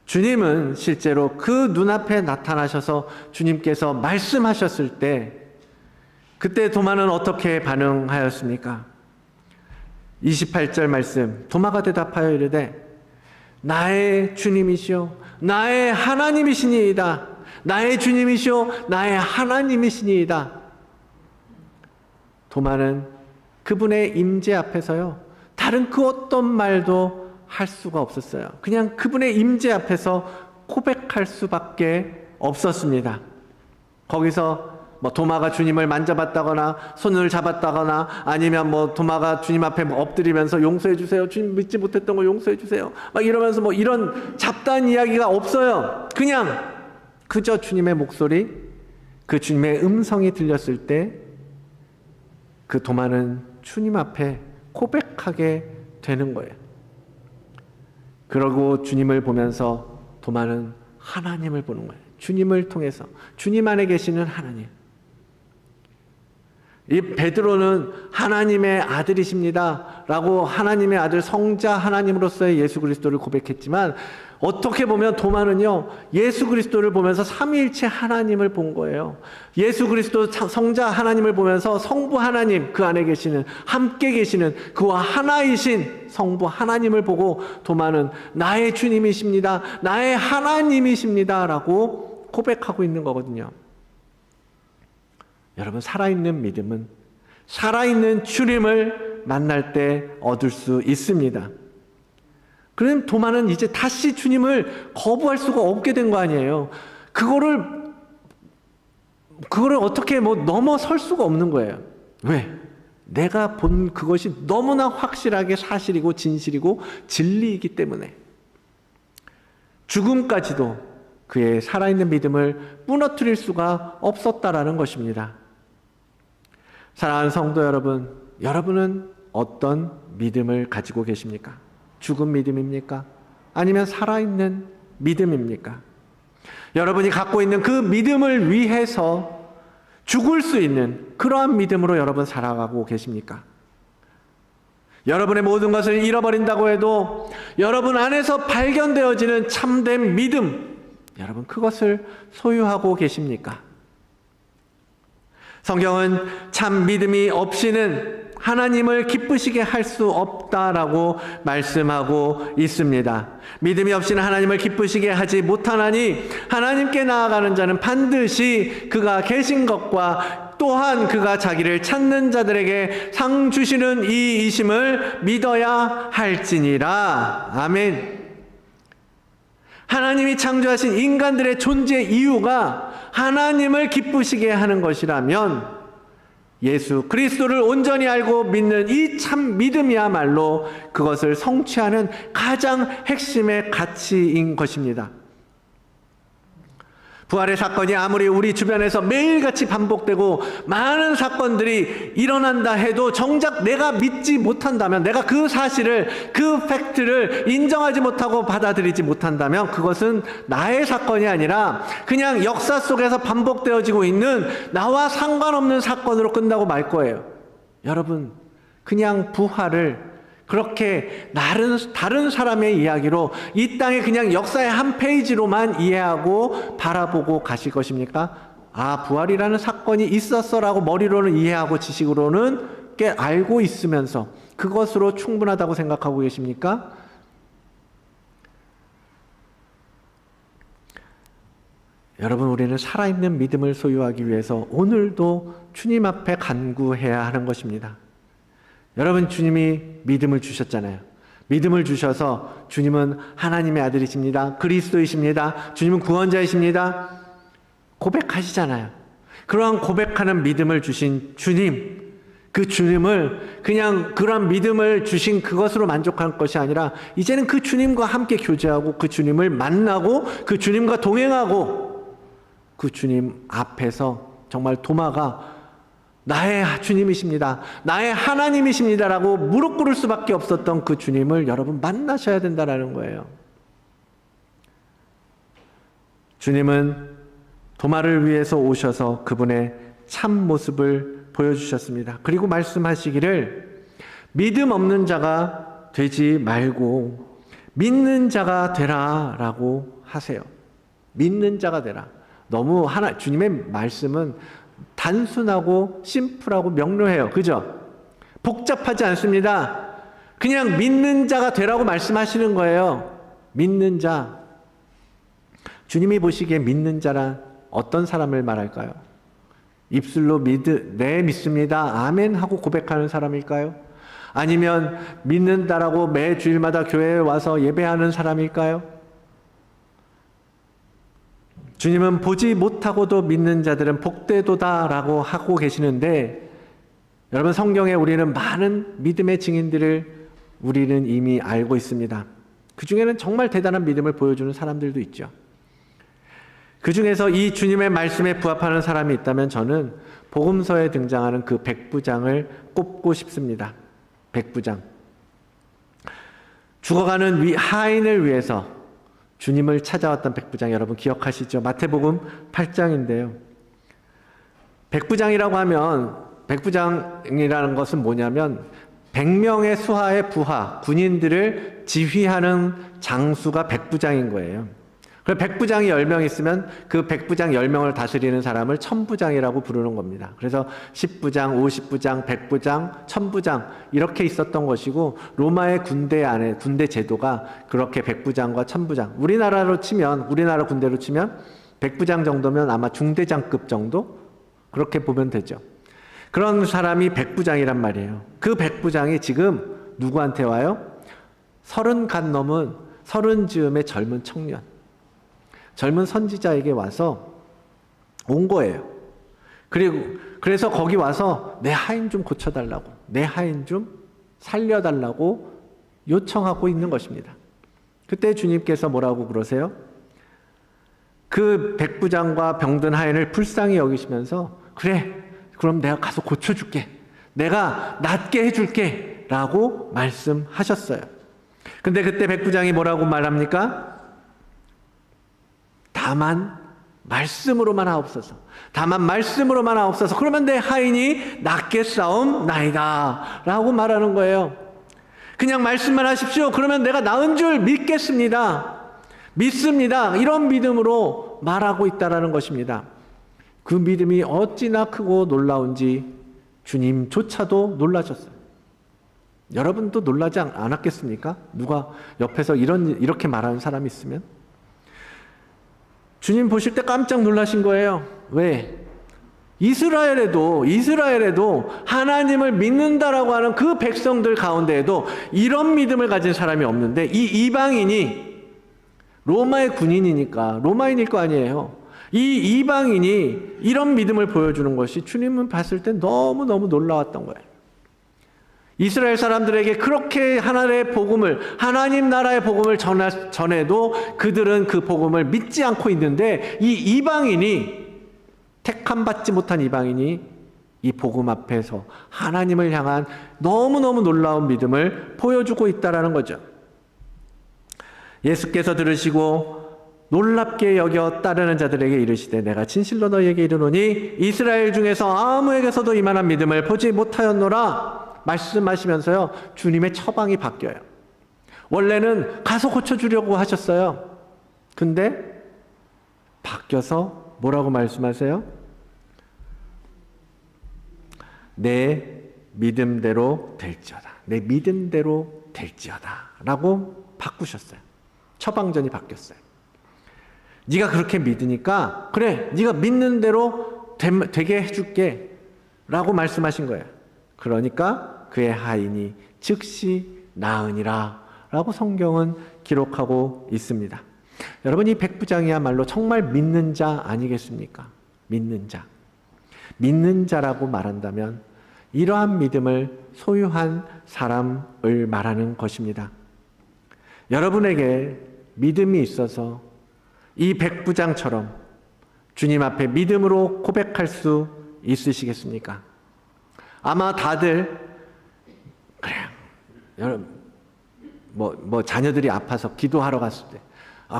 [SPEAKER 2] 주님은 실제로 그 눈앞에 나타나셔서 주님께서 말씀하셨을 때, 그때 도마는 어떻게 반응하였습니까? 28절 말씀, 도마가 대답하여 이르되 나의 주님이시오 나의 하나님이시니이다. 나의 주님이시오 나의 하나님이시니이다. 도마는 그분의 임재 앞에서요, 다른 그 어떤 말도 할 수가 없었어요. 그냥 그분의 임재 앞에서 고백할 수밖에 없었습니다. 거기서 도마가 주님을 만져봤다거나 손을 잡았다거나, 아니면 도마가 주님 앞에 엎드리면서 용서해 주세요, 주님 믿지 못했던 거 용서해 주세요, 이러면서 이런 잡다한 이야기가 없어요. 그냥 그저 주님의 목소리, 그 주님의 음성이 들렸을 때 그 도마는 주님 앞에 고백하게 되는 거예요. 그러고 주님을 보면서 도마는 하나님을 보는 거예요. 주님을 통해서, 주님 안에 계시는 하나님. 이 베드로는 하나님의 아들이십니다 라고 하나님의 아들, 성자 하나님으로서의 예수 그리스도를 고백했지만, 어떻게 보면 도마는요, 예수 그리스도를 보면서 삼위일체 하나님을 본 거예요. 예수 그리스도 성자 하나님을 보면서 성부 하나님, 그 안에 계시는, 함께 계시는 그와 하나이신 성부 하나님을 보고 도마는 나의 주님이십니다, 나의 하나님이십니다 라고 고백하고 있는 거거든요. 여러분, 살아있는 믿음은 살아있는 주님을 만날 때 얻을 수 있습니다. 그럼 도마는 이제 다시 주님을 거부할 수가 없게 된 거 아니에요. 그거를 어떻게 넘어설 수가 없는 거예요. 왜? 내가 본 그것이 너무나 확실하게 사실이고 진실이고 진리이기 때문에. 죽음까지도 그의 살아있는 믿음을 무너뜨릴 수가 없었다라는 것입니다. 사랑하는 성도 여러분, 여러분은 어떤 믿음을 가지고 계십니까? 죽은 믿음입니까? 아니면 살아있는 믿음입니까? 여러분이 갖고 있는 그 믿음을 위해서 죽을 수 있는 그러한 믿음으로 여러분 살아가고 계십니까? 여러분의 모든 것을 잃어버린다고 해도 여러분 안에서 발견되어지는 참된 믿음, 여러분 그것을 소유하고 계십니까? 성경은 참 믿음이 없이는 하나님을 기쁘시게 할 수 없다라고 말씀하고 있습니다. 믿음이 없이는 하나님을 기쁘시게 하지 못하나니 하나님께 나아가는 자는 반드시 그가 계신 것과 또한 그가 자기를 찾는 자들에게 상 주시는 이이심을 믿어야 할지니라. 아멘. 하나님이 창조하신 인간들의 존재 이유가 하나님을 기쁘시게 하는 것이라면 예수 그리스도를 온전히 알고 믿는 이 참 믿음이야말로 그것을 성취하는 가장 핵심의 가치인 것입니다. 부활의 사건이 아무리 우리 주변에서 매일같이 반복되고 많은 사건들이 일어난다 해도 정작 내가 믿지 못한다면, 내가 그 사실을, 그 팩트를 인정하지 못하고 받아들이지 못한다면 그것은 나의 사건이 아니라 그냥 역사 속에서 반복되어지고 있는 나와 상관없는 사건으로 끝나고 말 거예요. 여러분, 그냥 부활을 그렇게 다른 사람의 이야기로 이 땅에 그냥 역사의 한 페이지로만 이해하고 바라보고 가실 것입니까? 아, 부활이라는 사건이 있었어라고 머리로는 이해하고 지식으로는 꽤 알고 있으면서 그것으로 충분하다고 생각하고 계십니까? 여러분, 우리는 살아있는 믿음을 소유하기 위해서 오늘도 주님 앞에 간구해야 하는 것입니다. 여러분, 주님이 믿음을 주셨잖아요. 믿음을 주셔서 주님은 하나님의 아들이십니다. 그리스도이십니다. 주님은 구원자이십니다. 고백하시잖아요.
[SPEAKER 3] 그러한 고백하는 믿음을 주신 주님, 그 주님을 그냥 그런 믿음을 주신 그것으로 만족할 것이 아니라 이제는 그 주님과 함께 교제하고 그 주님을 만나고 그 주님과 동행하고 그 주님 앞에서 정말 도마가 나의 주님이십니다, 나의 하나님이십니다라고 무릎 꿇을 수밖에 없었던 그 주님을 여러분 만나셔야 된다는 거예요. 주님은 도마를 위해서 오셔서 그분의 참 모습을 보여주셨습니다. 그리고 말씀하시기를 믿음 없는 자가 되지 말고 믿는 자가 되라 라고 하세요. 믿는 자가 되라. 너무 주님의 말씀은 단순하고 심플하고 명료해요. 그죠? 복잡하지 않습니다. 그냥 믿는 자가 되라고 말씀하시는 거예요. 믿는 자. 주님이 보시기에 믿는 자란 어떤 사람을 말할까요? 입술로 네 믿습니다, 아멘 하고 고백하는 사람일까요? 아니면 믿는다라고 매 주일마다 교회에 와서 예배하는 사람일까요? 주님은 보지 못하고도 믿는 자들은 복되도다라고 하고 계시는데, 여러분 성경에 우리는 많은 믿음의 증인들을 우리는 이미 알고 있습니다. 그 중에는 정말 대단한 믿음을 보여주는 사람들도 있죠. 그 중에서 이 주님의 말씀에 부합하는 사람이 있다면 저는 복음서에 등장하는 그 백부장을 꼽고 싶습니다. 백부장. 죽어가는 하인을 위해서 주님을 찾아왔던 백부장, 여러분 기억하시죠? 마태복음 8장인데요. 백부장이라고 하면, 백부장이라는 것은 뭐냐면 100명의 수하의 부하, 군인들을 지휘하는 장수가 백부장인 거예요. 그래서 백부장이 10명 있으면 그 백부장 10명을 다스리는 사람을 천부장이라고 부르는 겁니다. 그래서 10부장, 50부장, 100부장, 천부장 이렇게 있었던 것이고, 로마의 군대 안에 군대 제도가 그렇게 백부장과 천부장, 우리나라 군대로 치면 백부장 정도면 아마 중대장급 정도 그렇게 보면 되죠. 그런 사람이 백부장이란 말이에요. 그 백부장이 지금 누구한테 와요? 30 간 넘은 30 즈음의 젊은 청년, 젊은 선지자에게 와서 온 거예요. 그래서 거기 와서 내 하인 좀 고쳐달라고, 내 하인 좀 살려달라고 요청하고 있는 것입니다. 그때 주님께서 뭐라고 그러세요? 그 백부장과 병든 하인을 불쌍히 여기시면서, 그래, 그럼 내가 가서 고쳐줄게, 내가 낫게 해줄게 라고 말씀하셨어요. 근데 그때 백부장이 뭐라고 말합니까? 다만 말씀으로만 하옵소서. 다만 말씀으로만 하옵소서. 그러면 내 하인이 낫게 싸움나이다 라고 말하는 거예요. 그냥 말씀만 하십시오. 그러면 내가 나은 줄 믿겠습니다, 믿습니다, 이런 믿음으로 말하고 있다라는 것입니다. 그 믿음이 어찌나 크고 놀라운지 주님조차도 놀라셨어요. 여러분도 놀라지 않았겠습니까? 누가 옆에서 이렇게 말하는 사람이 있으면? 주님 보실 때 깜짝 놀라신 거예요. 왜? 이스라엘에도 하나님을 믿는다라고 하는 그 백성들 가운데에도 이런 믿음을 가진 사람이 없는데, 이 이방인이 로마의 군인이니까 로마인일 거 아니에요. 이 이방인이 이런 믿음을 보여주는 것이 주님은 봤을 때 너무너무 놀라웠던 거예요. 이스라엘 사람들에게 그렇게 하나님의 복음을, 하나님 나라의 복음을 전해도 그들은 그 복음을 믿지 않고 있는데, 이 이방인이, 택함 받지 못한 이방인이 이 복음 앞에서 하나님을 향한 너무너무 놀라운 믿음을 보여주고 있다라는 거죠. 예수께서 들으시고 놀랍게 여겨 따르는 자들에게 이르시되, 내가 진실로 너희에게 이르노니 이스라엘 중에서 아무에게서도 이만한 믿음을 보지 못하였노라 말씀하시면서요, 주님의 처방이 바뀌어요. 원래는 가서 고쳐주려고 하셨어요. 근데 바뀌어서 뭐라고 말씀하세요? 내 믿음대로 될지어다, 내 믿음대로 될지어다 라고 바꾸셨어요. 처방전이 바뀌었어요. 네가 그렇게 믿으니까 그래, 네가 믿는 대로 되게 해줄게 라고 말씀하신 거예요. 그러니까 그의 하인이 즉시 나으니라 라고 성경은 기록하고 있습니다. 여러분, 이 백부장이야말로 정말 믿는 자 아니겠습니까? 믿는 자. 믿는 자라고 말한다면 이러한 믿음을 소유한 사람을 말하는 것입니다. 여러분에게 믿음이 있어서 이 백부장처럼 주님 앞에 믿음으로 고백할 수 있으시겠습니까? 아마 다들 그래요. 여러분 뭐 자녀들이 아파서 기도하러 갔을 때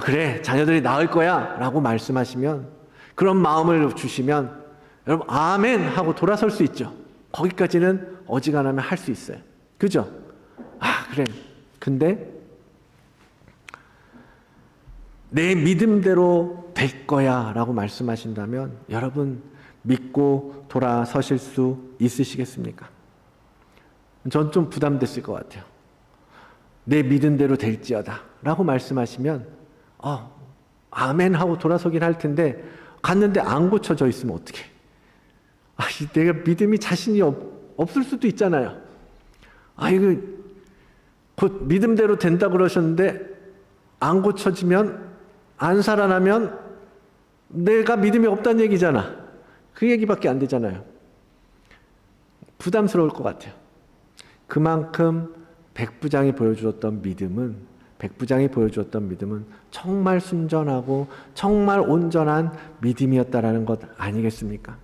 [SPEAKER 3] 그래 자녀들이 나을 거야 라고 말씀하시면 그런 마음을 주시면 여러분 아멘 하고 돌아설 수 있죠. 거기까지는 어지간하면 할 수 있어요. 그죠? 그래. 근데 내 믿음대로 될 거야 라고 말씀하신다면 여러분 믿고 돌아서실 수 있으시겠습니까? 전 좀 부담됐을 것 같아요. 내 믿음대로 될지어다 라고 말씀하시면 아멘 하고 돌아서긴 할 텐데 갔는데 안 고쳐져 있으면 어떡해. 내가 믿음이 자신이 없을 수도 있잖아요. 이거 곧 믿음대로 된다 그러셨는데 안 고쳐지면 안 살아나면 내가 믿음이 없다는 얘기잖아. 그 얘기밖에 안 되잖아요. 부담스러울 것 같아요. 그만큼 백부장이 보여주었던 믿음은 정말 순전하고 정말 온전한 믿음이었다라는 것 아니겠습니까?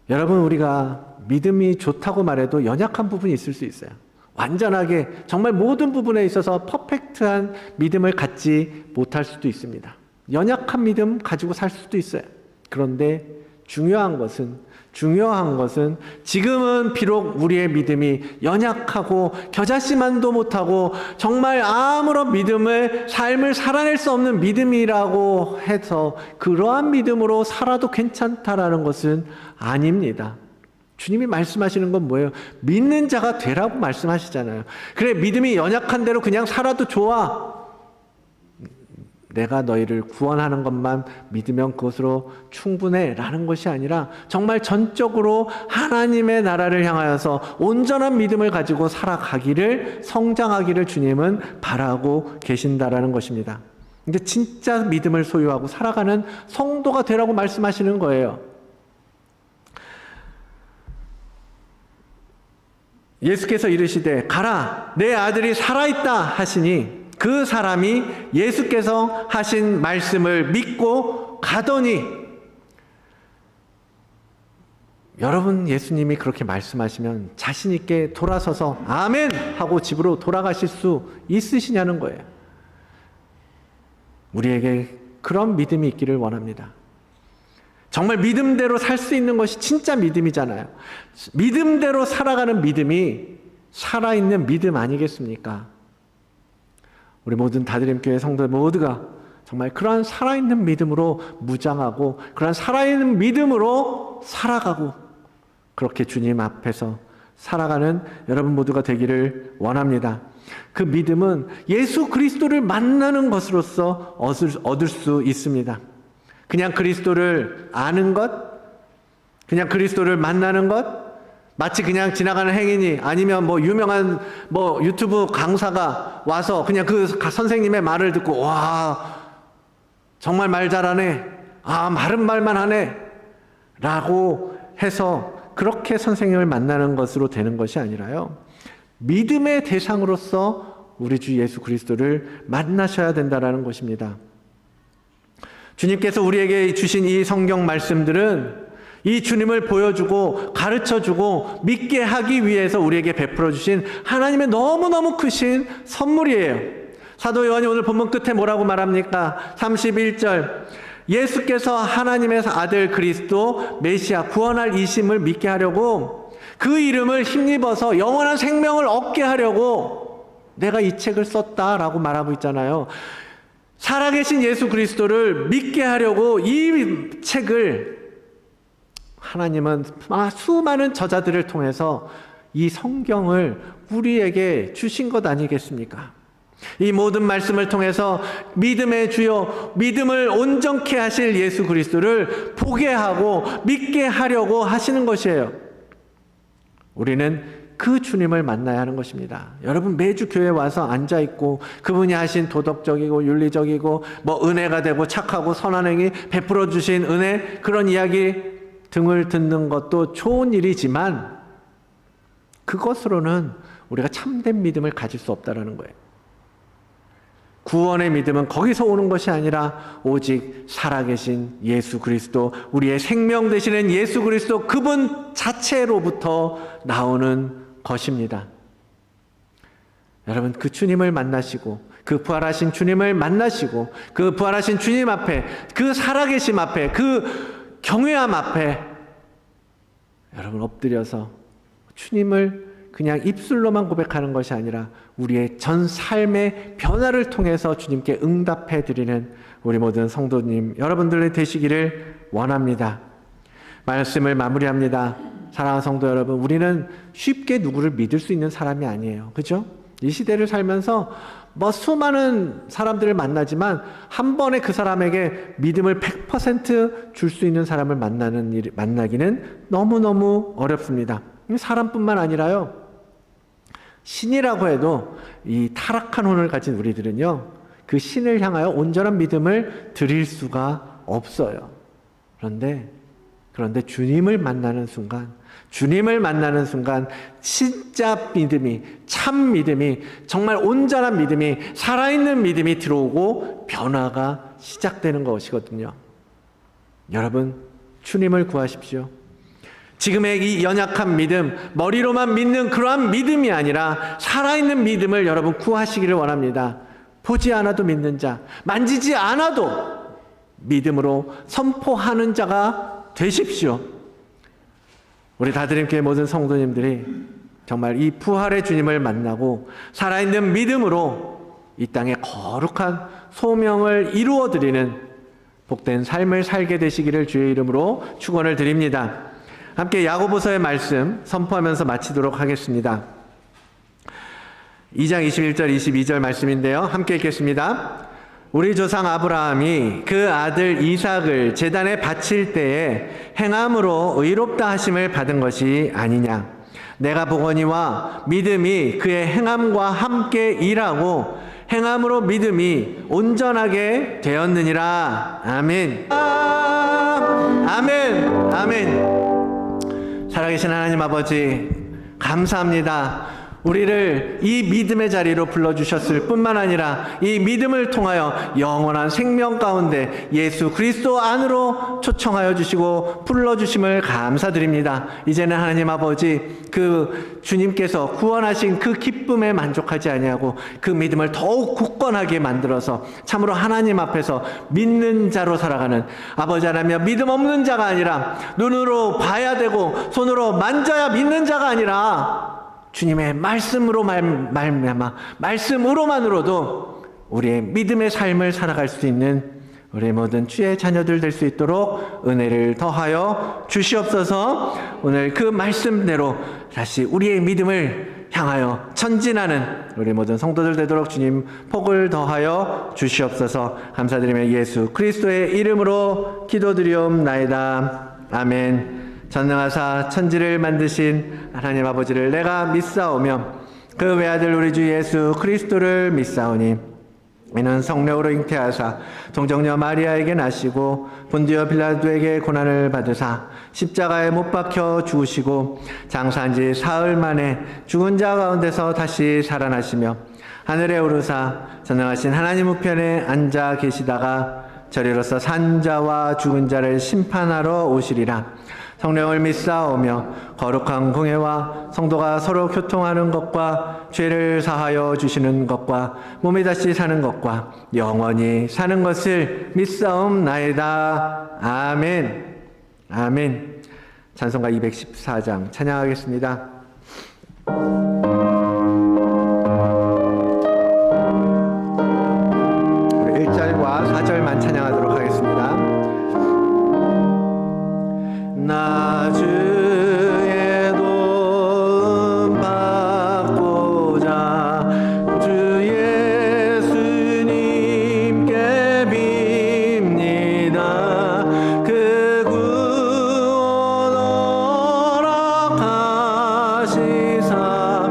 [SPEAKER 3] 여러분, 우리가 믿음이 좋다고 말해도 연약한 부분이 있을 수 있어요. 완전하게 정말 모든 부분에 있어서 퍼펙트한 믿음을 갖지 못할 수도 있습니다. 연약한 믿음 가지고 살 수도 있어요. 그런데 중요한 것은 지금은 비록 우리의 믿음이 연약하고 겨자씨만도 못하고 정말 아무런 삶을 살아낼 수 없는 믿음이라고 해서 그러한 믿음으로 살아도 괜찮다라는 것은 아닙니다. 주님이 말씀하시는 건 뭐예요? 믿는 자가 되라고 말씀하시잖아요. 그래, 믿음이 연약한 대로 그냥 살아도 좋아. 내가 너희를 구원하는 것만 믿으면 그것으로 충분해 라는 것이 아니라 정말 전적으로 하나님의 나라를 향하여서 온전한 믿음을 가지고 살아가기를, 성장하기를 주님은 바라고 계신다라는 것입니다. 근데 진짜 믿음을 소유하고 살아가는 성도가 되라고 말씀하시는 거예요. 예수께서 이르시되 가라 내 아들이 살아있다 하시니 그 사람이 예수께서 하신 말씀을 믿고 가더니, 여러분 예수님이 그렇게 말씀하시면 자신 있게 돌아서서 아멘 하고 집으로 돌아가실 수 있으시냐는 거예요. 우리에게 그런 믿음이 있기를 원합니다. 정말 믿음대로 살 수 있는 것이 진짜 믿음이잖아요. 믿음대로 살아가는 믿음이 살아있는 믿음 아니겠습니까? 우리 모든 다드림교회 성도 모두가 정말 그러한 살아있는 믿음으로 무장하고 그러한 살아있는 믿음으로 살아가고 그렇게 주님 앞에서 살아가는 여러분 모두가 되기를 원합니다. 그 믿음은 예수 그리스도를 만나는 것으로서 얻을 수 있습니다. 그냥 그리스도를 아는 것, 그냥 그리스도를 만나는 것, 마치 그냥 지나가는 행인이 아니면 유명한 유튜브 강사가 와서 그냥 그 선생님의 말을 듣고 와 정말 말 잘하네, 바른 말만 하네 라고 해서 그렇게 선생님을 만나는 것으로 되는 것이 아니라요, 믿음의 대상으로서 우리 주 예수 그리스도를 만나셔야 된다라는 것입니다. 주님께서 우리에게 주신 이 성경 말씀들은 이 주님을 보여주고 가르쳐주고 믿게 하기 위해서 우리에게 베풀어 주신 하나님의 너무너무 크신 선물이에요. 사도 요한이 오늘 본문 끝에 뭐라고 말합니까? 31절, 예수께서 하나님의 아들 그리스도 메시아 구원할 이심을 믿게 하려고 그 이름을 힘입어서 영원한 생명을 얻게 하려고 내가 이 책을 썼다라고 말하고 있잖아요. 살아계신 예수 그리스도를 믿게 하려고 이 책을 하나님은 수많은 저자들을 통해서 이 성경을 우리에게 주신 것 아니겠습니까? 이 모든 말씀을 통해서 믿음의 주요, 믿음을 온전케 하실 예수 그리스도를 보게 하고 믿게 하려고 하시는 것이에요. 우리는 그 주님을 만나야 하는 것입니다. 여러분 매주 교회 와서 앉아있고 그분이 하신 도덕적이고 윤리적이고 은혜가 되고 착하고 선한 행위 베풀어 주신 은혜, 그런 이야기 등을 듣는 것도 좋은 일이지만 그것으로는 우리가 참된 믿음을 가질 수 없다는 거예요. 구원의 믿음은 거기서 오는 것이 아니라 오직 살아계신 예수 그리스도, 우리의 생명 되시는 예수 그리스도 그분 자체로부터 나오는 것입니다. 여러분, 그 주님을 만나시고, 그 부활하신 주님을 만나시고, 그 부활하신 주님 앞에, 그 살아계심 앞에, 그 경외함 앞에 여러분 엎드려서 주님을 그냥 입술로만 고백하는 것이 아니라 우리의 전 삶의 변화를 통해서 주님께 응답해 드리는 우리 모든 성도님 여러분들의 되시기를 원합니다. 말씀을 마무리합니다. 사랑하는 성도 여러분, 우리는 쉽게 누구를 믿을 수 있는 사람이 아니에요. 그죠? 이 시대를 살면서 수많은 사람들을 만나지만 한 번에 그 사람에게 믿음을 100% 줄 수 있는 사람을 만나기는 너무너무 어렵습니다. 사람뿐만 아니라요, 신이라고 해도 이 타락한 혼을 가진 우리들은요, 그 신을 향하여 온전한 믿음을 드릴 수가 없어요. 그런데 주님을 만나는 순간, 진짜 믿음이, 참 믿음이, 정말 온전한 믿음이, 살아있는 믿음이 들어오고 변화가 시작되는 것이거든요. 여러분, 주님을 구하십시오. 지금의 이 연약한 믿음, 머리로만 믿는 그러한 믿음이 아니라 살아있는 믿음을 여러분 구하시기를 원합니다. 보지 않아도 믿는 자, 만지지 않아도 믿음으로 선포하는 자가 되십시오. 우리 다드림교회 모든 성도님들이 정말 이 부활의 주님을 만나고 살아있는 믿음으로 이 땅에 거룩한 소명을 이루어드리는 복된 삶을 살게 되시기를 주의 이름으로 축원을 드립니다. 함께 야고보서의 말씀 선포하면서 마치도록 하겠습니다. 2장 21절 22절 말씀인데요. 함께 읽겠습니다. 우리 조상 아브라함이 그 아들 이삭을 제단에 바칠 때에 행함으로 의롭다 하심을 받은 것이 아니냐. 내가 보거니와 믿음이 그의 행함과 함께 일하고 행함으로 믿음이 온전하게 되었느니라. 아멘. 아멘. 아멘. 살아계신 하나님 아버지, 감사합니다. 우리를 이 믿음의 자리로 불러주셨을 뿐만 아니라 이 믿음을 통하여 영원한 생명 가운데 예수 그리스도 안으로 초청하여 주시고 불러주심을 감사드립니다. 이제는 하나님 아버지, 그 주님께서 구원하신 그 기쁨에 만족하지 아니하고 그 믿음을 더욱 굳건하게 만들어서 참으로 하나님 앞에서 믿는 자로 살아가는, 아버지 하나님, 믿음 없는 자가 아니라 눈으로 봐야 되고 손으로 만져야 믿는 자가 아니라 주님의 말씀으로 말미암아 말씀으로만으로도 우리의 믿음의 삶을 살아갈 수 있는 우리 모든 주의 자녀들 될 수 있도록 은혜를 더하여 주시옵소서. 오늘 그 말씀대로 다시 우리의 믿음을 향하여 전진하는 우리 모든 성도들 되도록 주님 복을 더하여 주시옵소서. 감사드리며 예수 그리스도의 이름으로 기도드리옵나이다. 아멘. 전능하사 천지를 만드신 하나님 아버지를 내가 믿사오며 그 외아들 우리 주 예수 그리스도를 믿사오니 이는 성령으로 잉태하사 동정녀 마리아에게 나시고 본디오 빌라도에게 고난을 받으사 십자가에 못 박혀 죽으시고 장사한 지 사흘 만에 죽은 자 가운데서 다시 살아나시며 하늘에 오르사 전능하신 하나님 우편에 앉아 계시다가 저리로서 산 자와 죽은 자를 심판하러 오시리라. 성령을 믿사오며 거룩한 공회와 성도가 서로 교통하는 것과 죄를 사하여 주시는 것과 몸이 다시 사는 것과 영원히 사는 것을 믿사옵나이다. 아멘. 아멘. 찬송가 214장 찬양하겠습니다. 우리 1절과 4절만 찬양하도록 하겠습니다. 나 주의 도움 받고자 주 예수님께 빕니다. 그 구원 허락하시사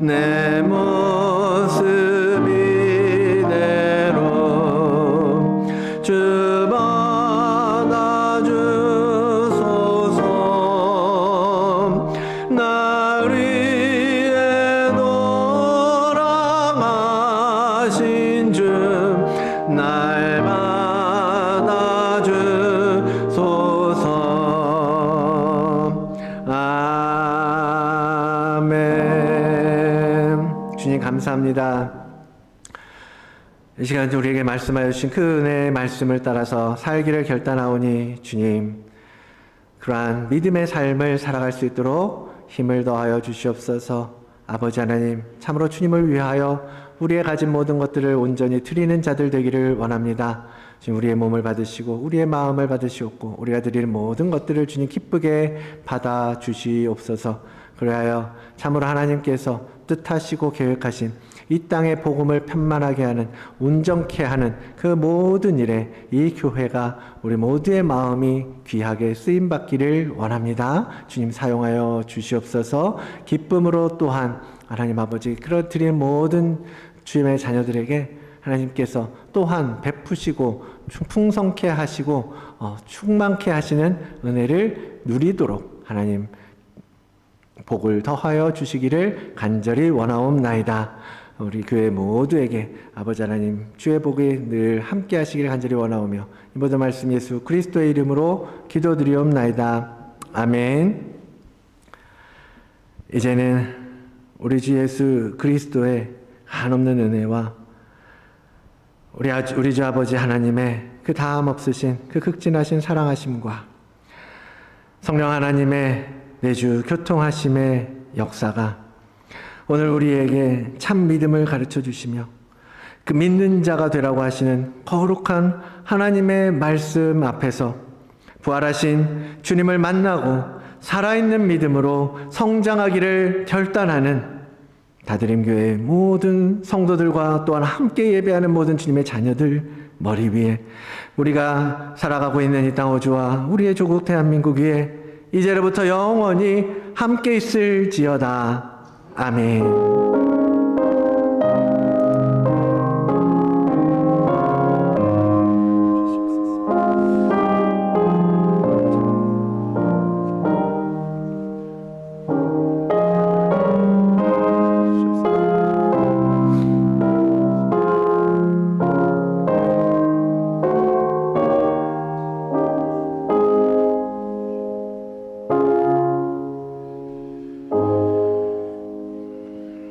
[SPEAKER 2] 내 모습 이대로 주 받아주소서. 날 위해 돌아가신 주 날 받아주소서. 아멘. 주님 감사합니다. 이 시간 우리에게 말씀하여 주신 그 은혜의 말씀을 따라서 살기를 결단하오니 주님 그러한 믿음의 삶을 살아갈 수 있도록 힘을 더하여 주시옵소서. 아버지 하나님 참으로 주님을 위하여 우리의 가진 모든 것들을 온전히 드리는 자들 되기를 원합니다. 주님 우리의 몸을 받으시고 우리의 마음을 받으시옵고 우리가 드리는 모든 것들을 주님 기쁘게 받아 주시옵소서. 그리하여 참으로 하나님께서 뜻하시고 계획하신 이 땅의 복음을 편만하게 하는 온전케 하는 그 모든 일에 이 교회가 우리 모두의 마음이 귀하게 쓰임받기를 원합니다. 주님 사용하여 주시옵소서. 기쁨으로 또한 하나님 아버지 그런 드리는 모든 주님의 자녀들에게 하나님께서 또한 베푸시고 풍성케 하시고 충만케 하시는 은혜를 누리도록 하나님 복을 더하여 주시기를 간절히 원하옵나이다. 우리 교회 모두에게 아버지 하나님 주의 복이 늘 함께 하시기를 간절히 원하오며 이 모든 말씀 예수 그리스도의 이름으로 기도드리옵나이다. 아멘. 이제는 우리 주 예수 그리스도의 한없는 은혜와 우리 주 아버지 하나님의 그 다함 없으신 그 극진하신 사랑하심과 성령 하나님의 내주 교통하심의 역사가 오늘 우리에게 참 믿음을 가르쳐 주시며 그 믿는 자가 되라고 하시는 거룩한 하나님의 말씀 앞에서 부활하신 주님을 만나고 살아있는 믿음으로 성장하기를 결단하는 다드림교회 모든 성도들과 또한 함께 예배하는 모든 주님의 자녀들 머리 위에 우리가 살아가고 있는 이 땅 호주와 우리의 조국 대한민국 위에 이제로부터 영원히 함께 있을지어다. 아멘.